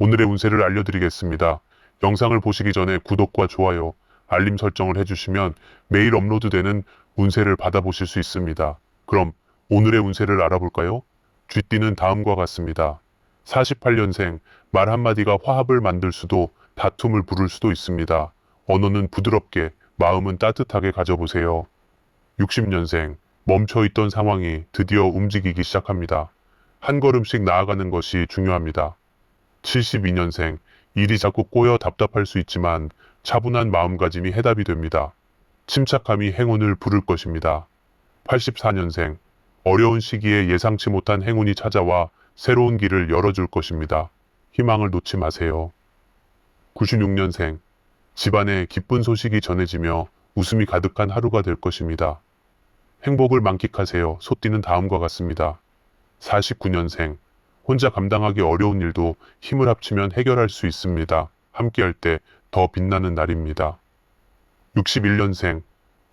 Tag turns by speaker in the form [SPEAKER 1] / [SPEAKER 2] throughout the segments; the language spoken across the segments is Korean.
[SPEAKER 1] 오늘의 운세를 알려드리겠습니다. 영상을 보시기 전에 구독과 좋아요, 알림 설정을 해주시면 매일 업로드되는 운세를 받아보실 수 있습니다. 그럼 오늘의 운세를 알아볼까요? 쥐띠는 다음과 같습니다. 48년생, 말 한마디가 화합을 만들 수도 다툼을 부를 수도 있습니다. 언어는 부드럽게, 마음은 따뜻하게 가져보세요. 60년생, 멈춰있던 상황이 드디어 움직이기 시작합니다. 한 걸음씩 나아가는 것이 중요합니다. 72년생, 일이 자꾸 꼬여 답답할 수 있지만 차분한 마음가짐이 해답이 됩니다. 침착함이 행운을 부를 것입니다. 84년생, 어려운 시기에 예상치 못한 행운이 찾아와 새로운 길을 열어줄 것입니다. 희망을 놓지 마세요. 96년생, 집안에 기쁜 소식이 전해지며 웃음이 가득한 하루가 될 것입니다. 행복을 만끽하세요. 소띠는 다음과 같습니다. 49년생, 혼자 감당하기 어려운 일도 힘을 합치면 해결할 수 있습니다. 함께할 때 더 빛나는 날입니다. 61년생,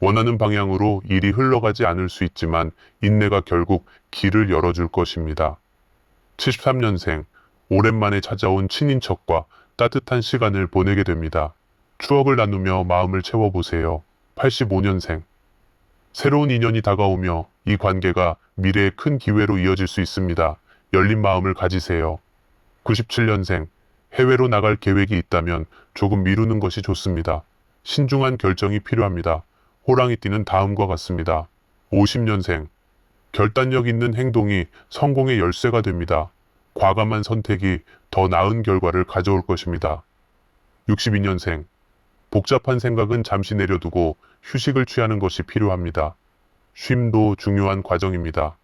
[SPEAKER 1] 원하는 방향으로 일이 흘러가지 않을 수 있지만 인내가 결국 길을 열어줄 것입니다. 73년생, 오랜만에 찾아온 친인척과 따뜻한 시간을 보내게 됩니다. 추억을 나누며 마음을 채워보세요. 85년생, 새로운 인연이 다가오며 이 관계가 미래의 큰 기회로 이어질 수 있습니다. 열린 마음을 가지세요. 97년생, 해외로 나갈 계획이 있다면 조금 미루는 것이 좋습니다. 신중한 결정이 필요합니다. 호랑이띠는 다음과 같습니다. 50년생, 결단력 있는 행동이 성공의 열쇠가 됩니다. 과감한 선택이 더 나은 결과를 가져올 것입니다. 62년생, 복잡한 생각은 잠시 내려두고 휴식을 취하는 것이 필요합니다. 쉼도 중요한 과정입니다.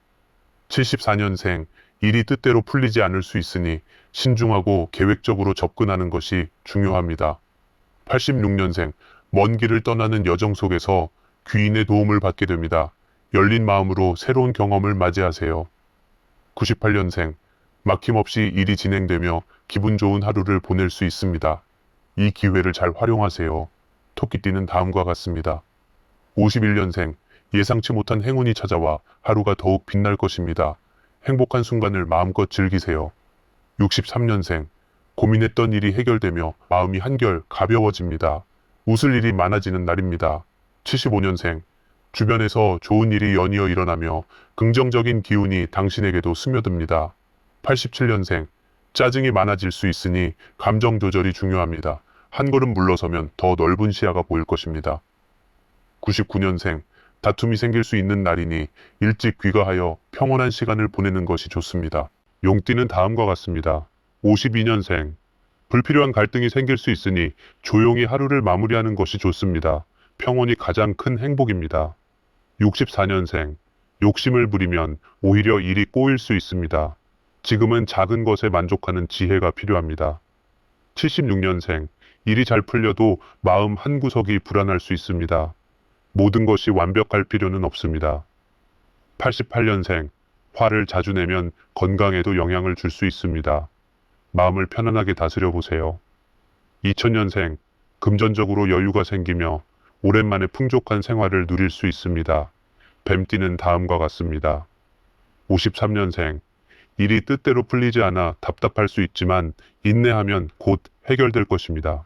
[SPEAKER 1] 74년생, 일이 뜻대로 풀리지 않을 수 있으니 신중하고 계획적으로 접근하는 것이 중요합니다. 86년생, 먼 길을 떠나는 여정 속에서 귀인의 도움을 받게 됩니다. 열린 마음으로 새로운 경험을 맞이하세요. 98년생, 막힘없이 일이 진행되며 기분 좋은 하루를 보낼 수 있습니다. 이 기회를 잘 활용하세요. 토끼띠는 다음과 같습니다. 51년생, 예상치 못한 행운이 찾아와 하루가 더욱 빛날 것입니다. 행복한 순간을 마음껏 즐기세요. 63년생, 고민했던 일이 해결되며 마음이 한결 가벼워집니다. 웃을 일이 많아지는 날입니다. 75년생, 주변에서 좋은 일이 연이어 일어나며 긍정적인 기운이 당신에게도 스며듭니다. 87년생, 짜증이 많아질 수 있으니 감정 조절이 중요합니다. 한 걸음 물러서면 더 넓은 시야가 보일 것입니다. 99년생, 다툼이 생길 수 있는 날이니 일찍 귀가하여 평온한 시간을 보내는 것이 좋습니다. 용띠는 다음과 같습니다. 52년생, 불필요한 갈등이 생길 수 있으니 조용히 하루를 마무리하는 것이 좋습니다. 평온이 가장 큰 행복입니다. 64년생, 욕심을 부리면 오히려 일이 꼬일 수 있습니다. 지금은 작은 것에 만족하는 지혜가 필요합니다. 76년생, 일이 잘 풀려도 마음 한구석이 불안할 수 있습니다. 모든 것이 완벽할 필요는 없습니다. 88년생, 화를 자주 내면 건강에도 영향을 줄 수 있습니다. 마음을 편안하게 다스려 보세요. 2000년생, 금전적으로 여유가 생기며 오랜만에 풍족한 생활을 누릴 수 있습니다. 뱀띠는 다음과 같습니다. 53년생, 일이 뜻대로 풀리지 않아 답답할 수 있지만 인내하면 곧 해결될 것입니다.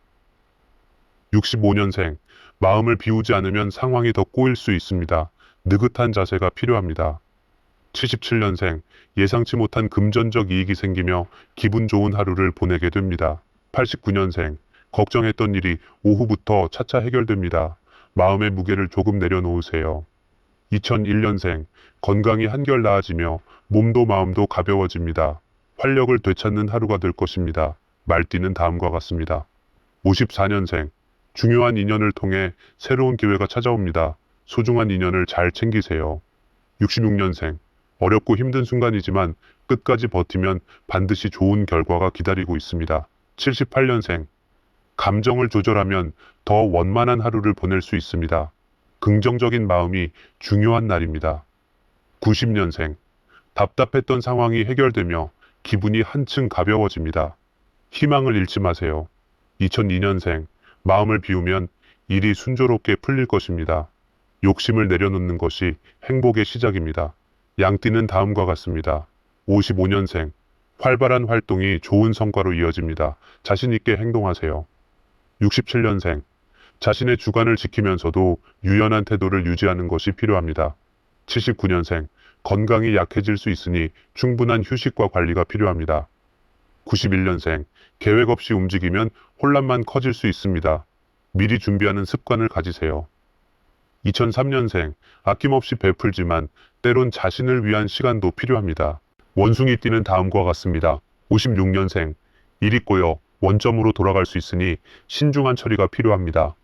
[SPEAKER 1] 65년생, 마음을 비우지 않으면 상황이 더 꼬일 수 있습니다. 느긋한 자세가 필요합니다. 77년생, 예상치 못한 금전적 이익이 생기며 기분 좋은 하루를 보내게 됩니다. 89년생, 걱정했던 일이 오후부터 차차 해결됩니다. 마음의 무게를 조금 내려놓으세요. 2001년생, 건강이 한결 나아지며 몸도 마음도 가벼워집니다. 활력을 되찾는 하루가 될 것입니다. 말띠는 다음과 같습니다. 54년생, 중요한 인연을 통해 새로운 기회가 찾아옵니다. 소중한 인연을 잘 챙기세요. 66년생, 어렵고 힘든 순간이지만 끝까지 버티면 반드시 좋은 결과가 기다리고 있습니다. 78년생, 감정을 조절하면 더 원만한 하루를 보낼 수 있습니다. 긍정적인 마음이 중요한 날입니다. 90년생, 답답했던 상황이 해결되며 기분이 한층 가벼워집니다. 희망을 잃지 마세요. 2002년생, 마음을 비우면 일이 순조롭게 풀릴 것입니다. 욕심을 내려놓는 것이 행복의 시작입니다. 양띠는 다음과 같습니다. 55년생, 활발한 활동이 좋은 성과로 이어집니다. 자신 있게 행동하세요. 67년생. 자신의 주관을 지키면서도 유연한 태도를 유지하는 것이 필요합니다. 79년생. 건강이 약해질 수 있으니 충분한 휴식과 관리가 필요합니다. 91년생. 계획 없이 움직이면 혼란만 커질 수 있습니다. 미리 준비하는 습관을 가지세요. 2003년생. 아낌없이 베풀지만 때론 자신을 위한 시간도 필요합니다. 원숭이 띠는 다음과 같습니다. 56년생. 일이 꼬여 원점으로 돌아갈 수 있으니 신중한 처리가 필요합니다.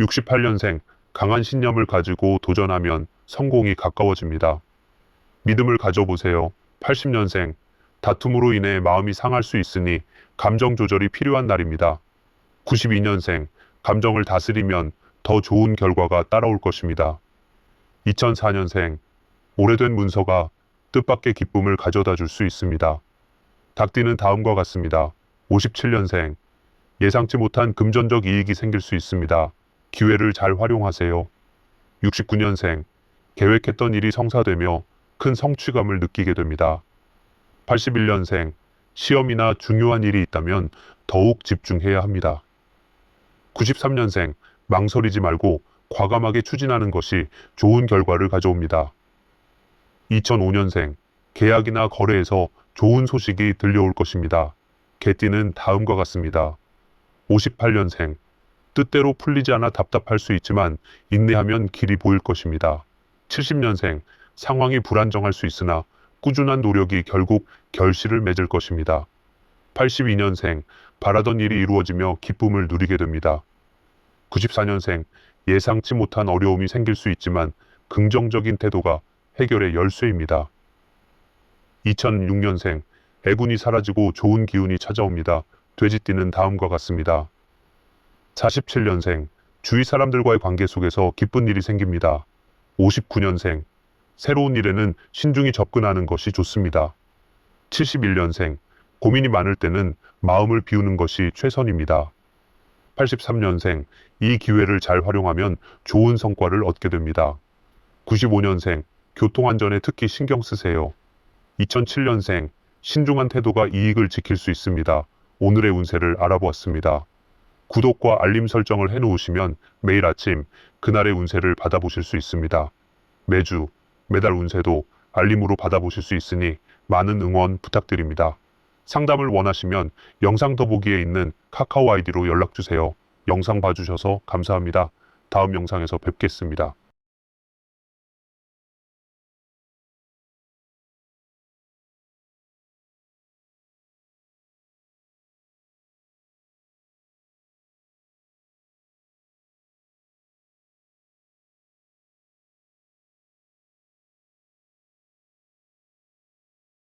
[SPEAKER 1] 68년생. 강한 신념을 가지고 도전하면 성공이 가까워집니다. 믿음을 가져보세요. 80년생. 다툼으로 인해 마음이 상할 수 있으니 감정 조절이 필요한 날입니다. 92년생. 감정을 다스리면 더 좋은 결과가 따라올 것입니다. 2004년생. 오래된 문서가 뜻밖의 기쁨을 가져다 줄 수 있습니다. 닭띠는 다음과 같습니다. 57년생. 예상치 못한 금전적 이익이 생길 수 있습니다. 기회를 잘 활용하세요. 69년생. 계획했던 일이 성사되며 큰 성취감을 느끼게 됩니다. 81년생. 시험이나 중요한 일이 있다면 더욱 집중해야 합니다. 93년생. 망설이지 말고 과감하게 추진하는 것이 좋은 결과를 가져옵니다. 2005년생. 계약이나 거래에서 좋은 소식이 들려올 것입니다. 개띠는 다음과 같습니다. 58년생. 뜻대로 풀리지 않아 답답할 수 있지만 인내하면 길이 보일 것입니다. 70년생. 상황이 불안정할 수 있으나 꾸준한 노력이 결국 결실을 맺을 것입니다. 82년생. 바라던 일이 이루어지며 기쁨을 누리게 됩니다. 94년생. 예상치 못한 어려움이 생길 수 있지만 긍정적인 태도가 해결의 열쇠입니다. 2006년생. 애군이 사라지고 좋은 기운이 찾아옵니다. 돼지띠는 다음과 같습니다. 47년생. 주위 사람들과의 관계 속에서 기쁜 일이 생깁니다. 59년생. 새로운 일에는 신중히 접근하는 것이 좋습니다. 71년생. 고민이 많을 때는 마음을 비우는 것이 최선입니다. 83년생. 이 기회를 잘 활용하면 좋은 성과를 얻게 됩니다. 95년생. 교통안전에 특히 신경 쓰세요. 2007년생. 신중한 태도가 이익을 지킬 수 있습니다. 오늘의 운세를 알아보았습니다. 구독과 알림 설정을 해놓으시면 매일 아침 그날의 운세를 받아보실 수 있습니다. 매주, 매달 운세도 알림으로 받아보실 수 있으니 많은 응원 부탁드립니다. 상담을 원하시면 영상 더보기에 있는 카카오 아이디로 연락주세요. 영상 봐주셔서 감사합니다. 다음 영상에서 뵙겠습니다.